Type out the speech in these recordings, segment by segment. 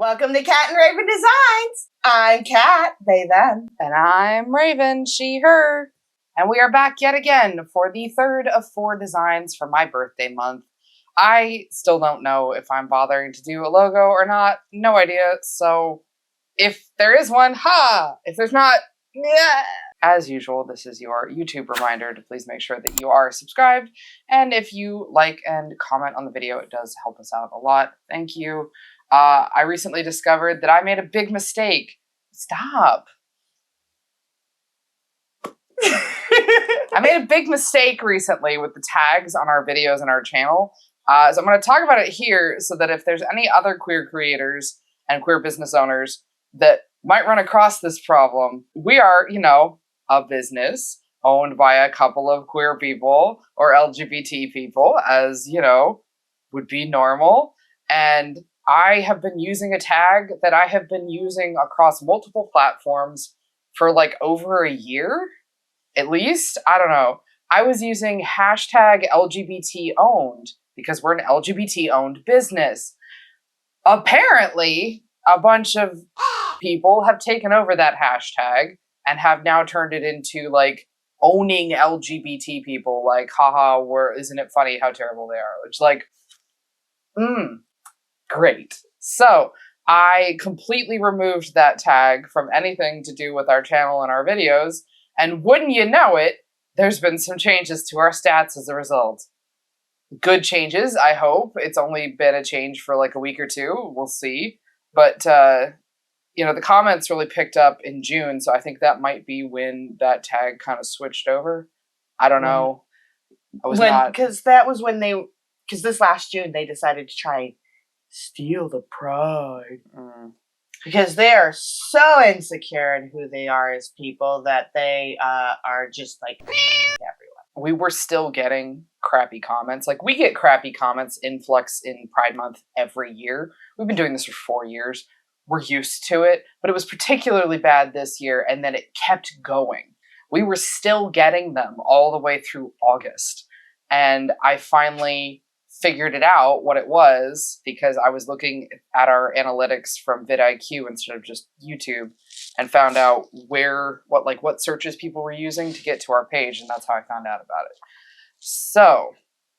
Welcome to Cat and Raven Designs. I'm Cat, they, them. And I'm Raven, she, her. And we are back yet again for the third of 4 designs for my birthday month. I still don't know if I'm bothering to do a logo or not. No idea. So if there is one, ha! If there's not, yeah. As usual, this is your YouTube reminder to please make sure that you are subscribed. And if you like and comment on the video, it does help us out a lot. Thank you. I recently discovered that I made a big mistake. Stop. I made a big mistake recently with the tags on our videos and our channel. So I'm going to talk about it here so that if there's any other queer creators and queer business owners that might run across this problem, we are, a business owned by a couple of queer people or LGBT people, as, would be normal. And I have been using a tag that I have been using across multiple platforms for like over a year, at least. I don't know. I was using hashtag LGBT owned because we're an LGBT owned business. Apparently, a bunch of people have taken over that hashtag and have now turned it into like owning LGBT people. Like, haha, isn't it funny how terrible they are? Which like, great. So I completely removed that tag from anything to do with our channel and our videos. And wouldn't you know it, there's been some changes to our stats as a result. Good changes, I hope. It's only been a change for like a week or two. We'll see. But, the comments really picked up in June. So I think that might be when that tag kind of switched over. I don't know. Because this last June, they decided to try and steal the pride. Because they are so insecure in who they are as people that they are just like everyone. We were still getting crappy comments. Like, we get crappy comments influx in Pride Month every year. We've been doing this for 4 years. We're used to it, but it was particularly bad this year, and then it kept going. We were still getting them all the way through August. And I finally figured it out what it was because I was looking at our analytics from vidIQ instead of just YouTube and found out what searches people were using to get to our page, and that's how I found out about it. So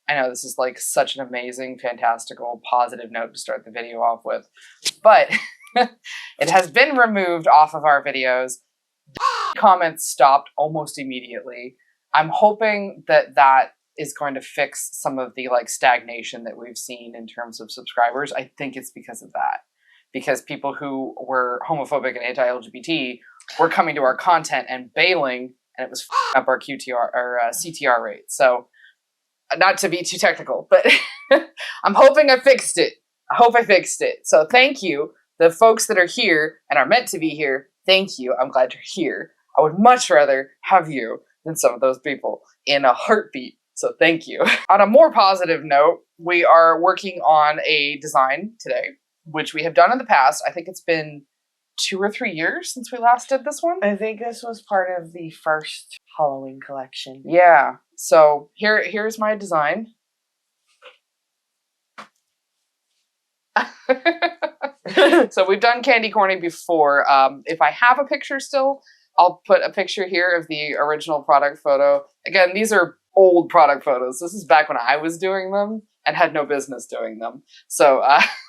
I know this is like such an amazing, fantastical, positive note to start the video off with, but it has been removed off of our videos. Comments stopped almost immediately. I'm hoping that is going to fix some of the stagnation that we've seen in terms of subscribers. I think it's because of that. Because people who were homophobic and anti-LGBT were coming to our content and bailing, and it was up our CTR rate. So, not to be too technical, but I'm hoping I fixed it. I hope I fixed it. So thank you. The folks that are here and are meant to be here, thank you. I'm glad you're here. I would much rather have you than some of those people in a heartbeat. So thank you. On a more positive note, we are working on a design today, which we have done in the past. I think it's been 2 or 3 years since we last did this one. I think this was part of the first Halloween collection. Yeah. So here's my design. So we've done Candy Corny before. If I have a picture still, I'll put a picture here of the original product photo. Again, these are old product photos. This is back when I was doing them and had no business doing them. So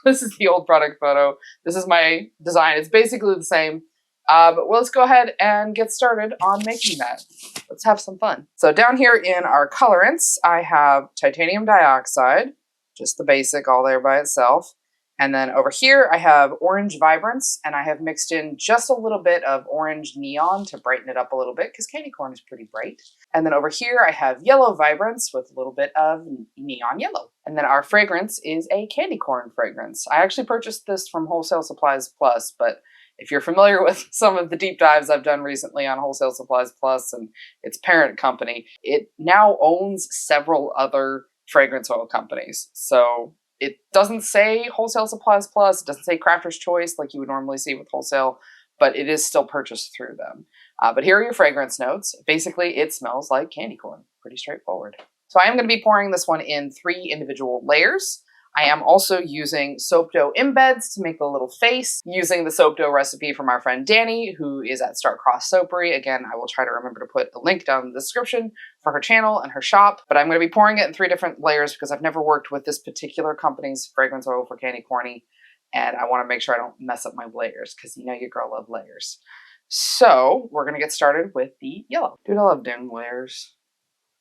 this is the old product photo. This is my design. It's basically the same. But let's go ahead and get started on making that. Let's have some fun. So down here in our colorants, I have titanium dioxide, just the basic all there by itself. And then over here, I have orange vibrance, and I have mixed in just a little bit of orange neon to brighten it up a little bit, because candy corn is pretty bright. And then over here, I have yellow vibrance with a little bit of neon yellow. And then our fragrance is a candy corn fragrance. I actually purchased this from Wholesale Supplies Plus, but if you're familiar with some of the deep dives I've done recently on Wholesale Supplies Plus and its parent company, it now owns several other fragrance oil companies. So it doesn't say Wholesale Supplies Plus, it doesn't say Crafter's Choice like you would normally see with wholesale, but it is still purchased through them. But here are your fragrance notes. Basically, it smells like candy corn. Pretty straightforward. So I am going to be pouring this one in 3 individual layers. I am also using soap dough embeds to make the little face, using the soap dough recipe from our friend Danny, who is at Star-Crossed Soapery. Again, I will try to remember to put a link down in the description for her channel and her shop, but I'm going to be pouring it in 3 different layers because I've never worked with this particular company's fragrance oil for Candy Corny, and I want to make sure I don't mess up my layers because you know your girl loves layers. So we're going to get started with the yellow. Dude, I love doing layers.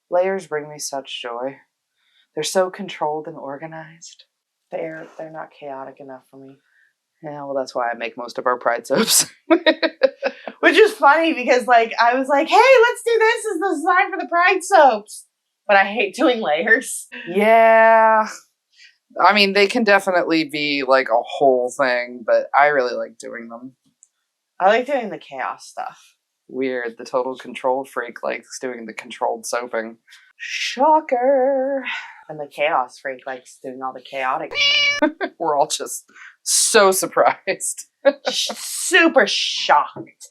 Layers bring me such joy. They're so controlled and organized. They're not chaotic enough for me. Yeah, well, that's why I make most of our Pride soaps. Which is funny because, like, I was like, hey, let's do this as the design for the Pride soaps. But I hate doing layers. Yeah. I mean, they can definitely be, like, a whole thing, but I really like doing them. I like doing the chaos stuff. Weird. The total control freak likes doing the controlled soaping. Shocker. And the chaos freak likes doing all the chaotic. We're all just so surprised. Super shocked.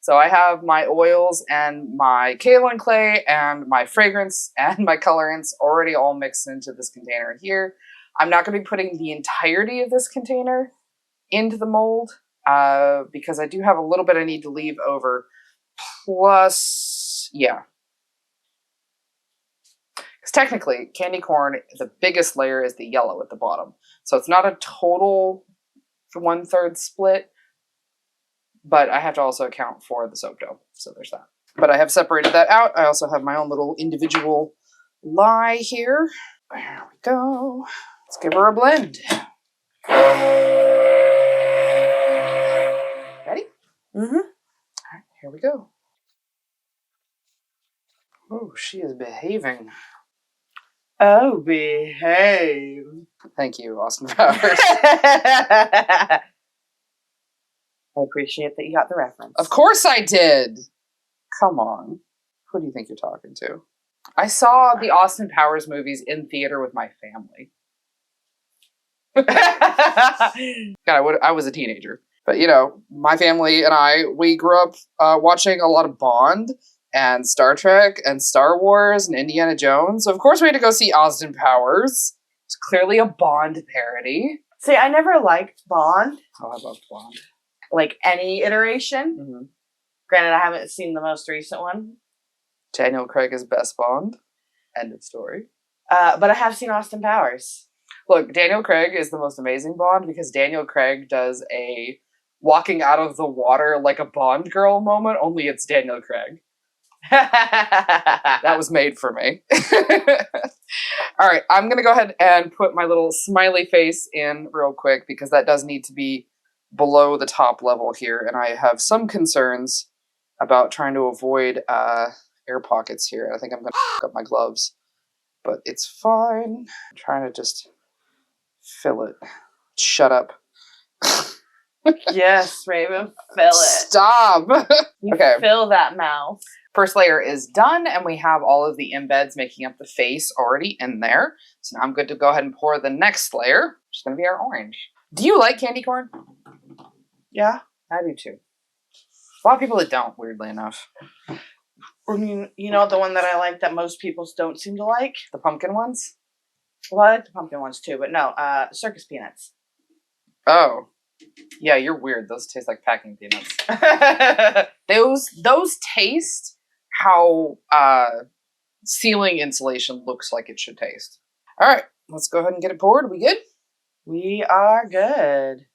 So I have my oils and my kaolin clay and my fragrance and my colorants already all mixed into this container here. I'm not going to be putting the entirety of this container into the mold because I do have a little bit I need to leave over. Plus, yeah. Because technically, candy corn, the biggest layer is the yellow at the bottom. So it's not a total 1/3 split, but I have to also account for the soap dough. So there's that. But I have separated that out. I also have my own little individual lye here. There we go. Let's give her a blend. Ready? Mm-hmm. All right, here we go. Oh, she is behaving. Oh, behave. Thank you, Austin Powers. I appreciate that you got the reference. Of course I did. Come on. Who do you think you're talking to? I saw the Austin Powers movies in theater with my family. God, I was a teenager. But, you know, my family and we grew up watching a lot of Bond and Star Trek and Star Wars and Indiana Jones. So, of course, we had to go see Austin Powers. It's clearly a Bond parody. See, I never liked Bond. Oh, I love Bond. Like any iteration. Mm-hmm. Granted, I haven't seen the most recent one. Daniel Craig is best Bond. End of story. But I have seen Austin Powers. Look, Daniel Craig is the most amazing Bond because Daniel Craig does a walking out of the water like a Bond girl moment, only it's Daniel Craig. That was made for me. All right, I'm going to go ahead and put my little smiley face in real quick because that does need to be below the top level here, and I have some concerns about trying to avoid air pockets here. I think I'm going to fuck up my gloves, but it's fine. I'm trying to just fill it. Shut up. Yes, Raven, fill it. Stop. You okay. Fill that mouth. First layer is done, and we have all of the embeds making up the face already in there. So now I'm good to go ahead and pour the next layer, which is going to be our orange. Do you like candy corn? Yeah. I do too. A lot of people that don't, weirdly enough. You know the one that I like that most people don't seem to like? The pumpkin ones? Well, I like the pumpkin ones too, but no, circus peanuts. Oh. Yeah, you're weird. Those taste like packing peanuts. Those taste how ceiling insulation looks like it should taste. All right, let's go ahead and get it poured. We good? We are good.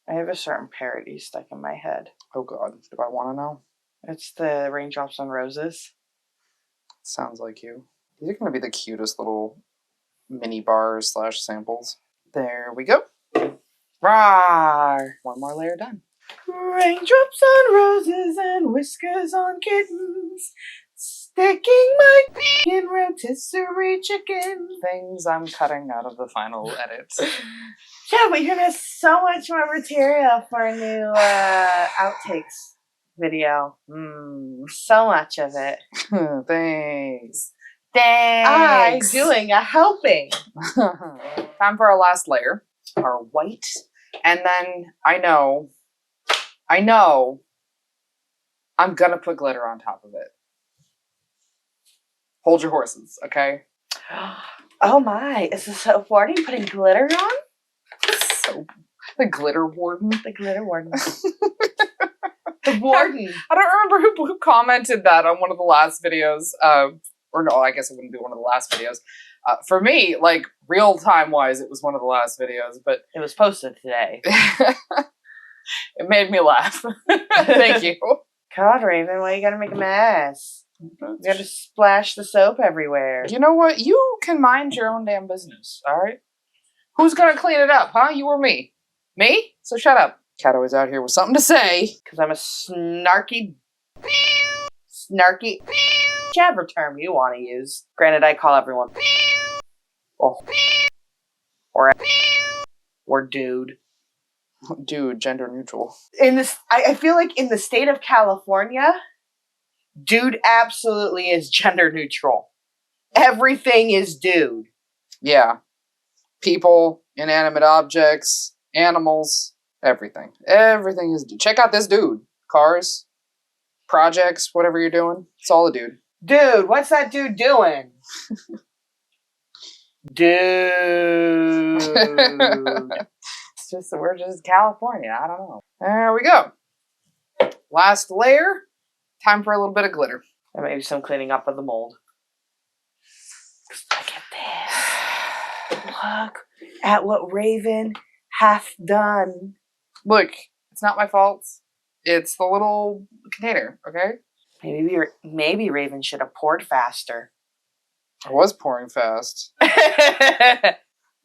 I have a certain parody stuck in my head. Oh God, do I want to know? It's the Raindrops on Roses. Sounds like you. These are going to be the cutest little mini bars / samples. There we go. Rawr! One more layer done. Raindrops on roses and whiskers on kittens, sticking my in rotisserie chicken. Things I'm cutting out of the final edit. Yeah, but you're gonna have so much more material for a new outtakes video. So much of it. Thanks. I'm doing a helping. Time for our last layer, our white. And then I know I'm gonna put glitter on top of it. Hold your horses, okay? Oh my, is the soap warden putting glitter on? Soap. The glitter warden. The glitter warden. The warden. I don't remember who commented that on one of the last videos. Or no, I guess it wouldn't be one of the last videos. For me, like, real time wise, it was one of the last videos, but it was posted today. It made me laugh. Thank you. God, Raven, why you gotta make a mess? You gotta splash the soap everywhere. You know what? You can mind your own damn business, alright? Who's gonna clean it up, huh? You or me? Me? So shut up. Cat always out here with something to say. Because I'm a snarky, whichever term you want to use. Granted, I call everyone or dude. Dude, gender neutral. In this, I feel like in the state of California, dude absolutely is gender neutral. Everything is dude. Yeah. People, inanimate objects, animals, everything. Everything is dude. Check out this dude. Cars, projects, whatever you're doing. It's all a dude. Dude, what's that dude doing? Dude. It's just that we're just California. I don't know. There we go. Last layer. Time for a little bit of glitter. And maybe some cleaning up of the mold. Look at this. Look at what Raven hath done. Look, it's not my fault. It's the little container, okay? Maybe Raven should have poured faster. I was pouring fast.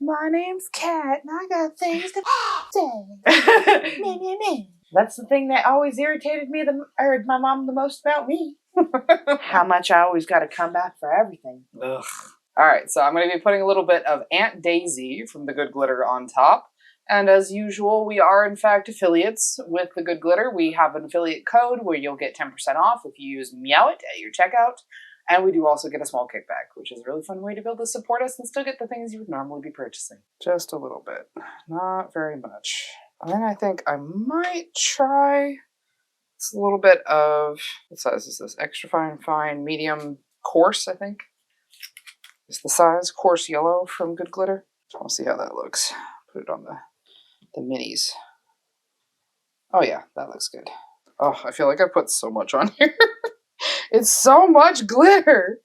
My name's Kat, and I got things to say. That's the thing that always irritated me, my mom the most about me. How much I always got to come back for everything. Ugh. All right, so I'm going to be putting a little bit of Aunt Daisy from the Good Glitter on top. And as usual, we are in fact affiliates with the Good Glitter. We have an affiliate code where you'll get 10% off if you use Meowit at your checkout. And we do also get a small kickback, which is a really fun way to be able to support us and still get the things you would normally be purchasing. Just a little bit. Not very much. And then I think I might try a little bit of, what size is this? Extra fine, medium, coarse, I think. Is the size coarse yellow from Good Glitter. I'll see how that looks. Put it on the minis. Oh yeah, that looks good. Oh, I feel like I put so much on here. It's so much glitter.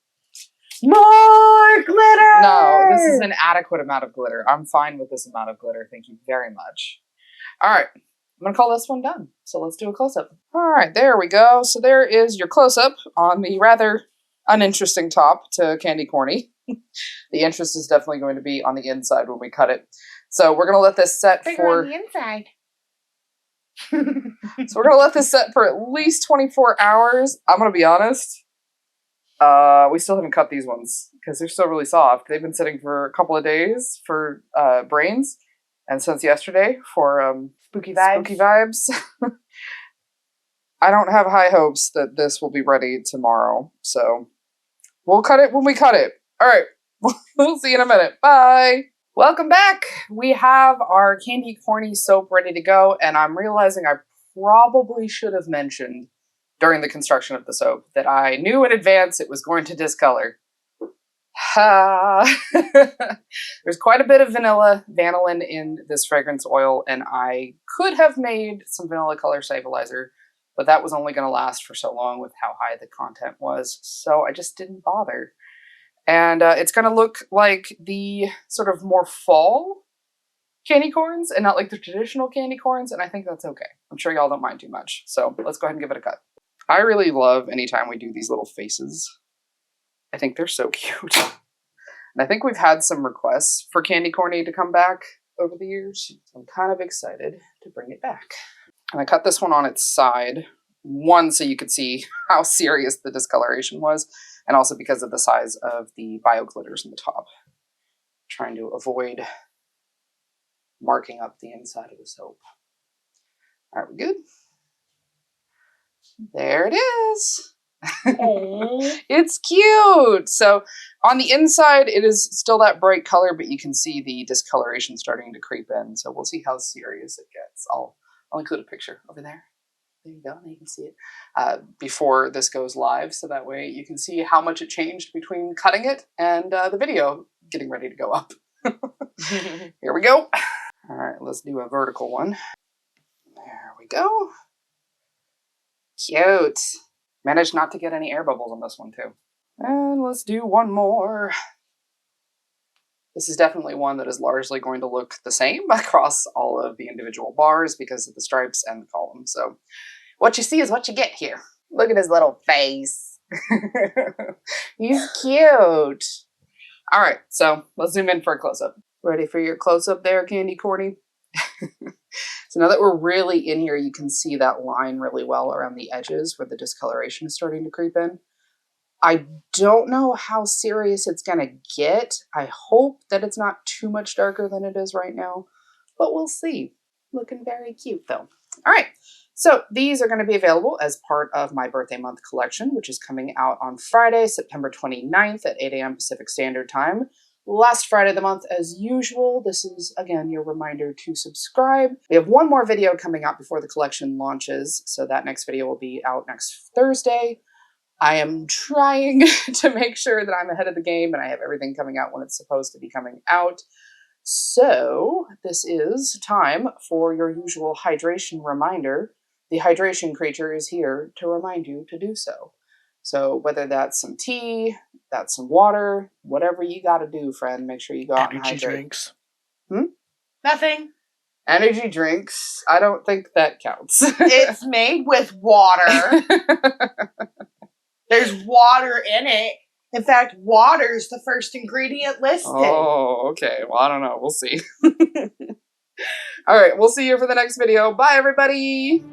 More glitter! No, this is an adequate amount of glitter. I'm fine with this amount of glitter. Thank you very much. All right, I'm going to call this one done. So let's do a close-up. All right, there we go. So there is your close-up on the rather uninteresting top to Candy Corny. The interest is definitely going to be on the inside when we cut it. So we're going to let this set for... on the inside. So we're going to let this set for at least 24 hours. I'm going to be honest. We still haven't cut these ones because they're still really soft. They've been sitting for a couple of days for brains. And since yesterday for spooky vibes. I don't have high hopes that this will be ready tomorrow. So we'll cut it when we cut it. All right. We'll see you in a minute. Bye. Welcome back. We have our Candy Corny soap ready to go, and I'm realizing I probably should have mentioned during the construction of the soap that I knew in advance it was going to discolor. There's quite a bit of vanillin in this fragrance oil, and I could have made some vanilla color stabilizer, but that was only going to last for so long with how high the content was, so I just didn't bother. And it's going to look like the sort of more fall candy corns and not like the traditional candy corns, and I think that's okay. I'm sure y'all don't mind too much, so let's go ahead and give it a cut. I really love anytime we do these little faces. I think they're so cute. And I think we've had some requests for Candy Corny to come back over the years. So I'm kind of excited to bring it back. And I cut this one on its side. One, so you could see how serious the discoloration was, and also because of the size of the bioglitters in the top. Trying to avoid marking up the inside of the soap. All right, we good? There it is. It's cute. So on the inside, it is still that bright color, but you can see the discoloration starting to creep in. So we'll see how serious it gets. I'll include a picture over there. There you go. Now you can see it before this goes live, so that way you can see how much it changed between cutting it and the video getting ready to go up. Here we go. All right, let's do a vertical one. There we go. Cute. Managed not to get any air bubbles on this one too. And let's do one more. This is definitely one that is largely going to look the same across all of the individual bars because of the stripes and the column. So what you see is what you get here. Look at his little face. He's cute. All right, so let's zoom in for a close-up. Ready for your close-up there, Candy Corny? So now that we're really in here, you can see that line really well around the edges where the discoloration is starting to creep in. I don't know how serious it's going to get. I hope that it's not too much darker than it is right now, but we'll see. Looking very cute though. All right, so these are going to be available as part of my birthday month collection, which is coming out on Friday, September 29th at 8 a.m. Pacific Standard Time. Last Friday of the month as usual. This is, again, your reminder to subscribe. We have one more video coming out before the collection launches, so that next video will be out next Thursday. I am trying to make sure that I'm ahead of the game and I have everything coming out when it's supposed to be coming out. So this is time for your usual hydration reminder. The hydration creature is here to remind you to do so. So whether that's some tea, that's some water, whatever you got to do, friend, make sure you go out and hydrate. Energy drinks. Nothing. Energy drinks. I don't think that counts. It's made with water. There's water in it. In fact, water's the first ingredient listed. Oh, okay. Well, I don't know. We'll see. All right. We'll see you for the next video. Bye, everybody.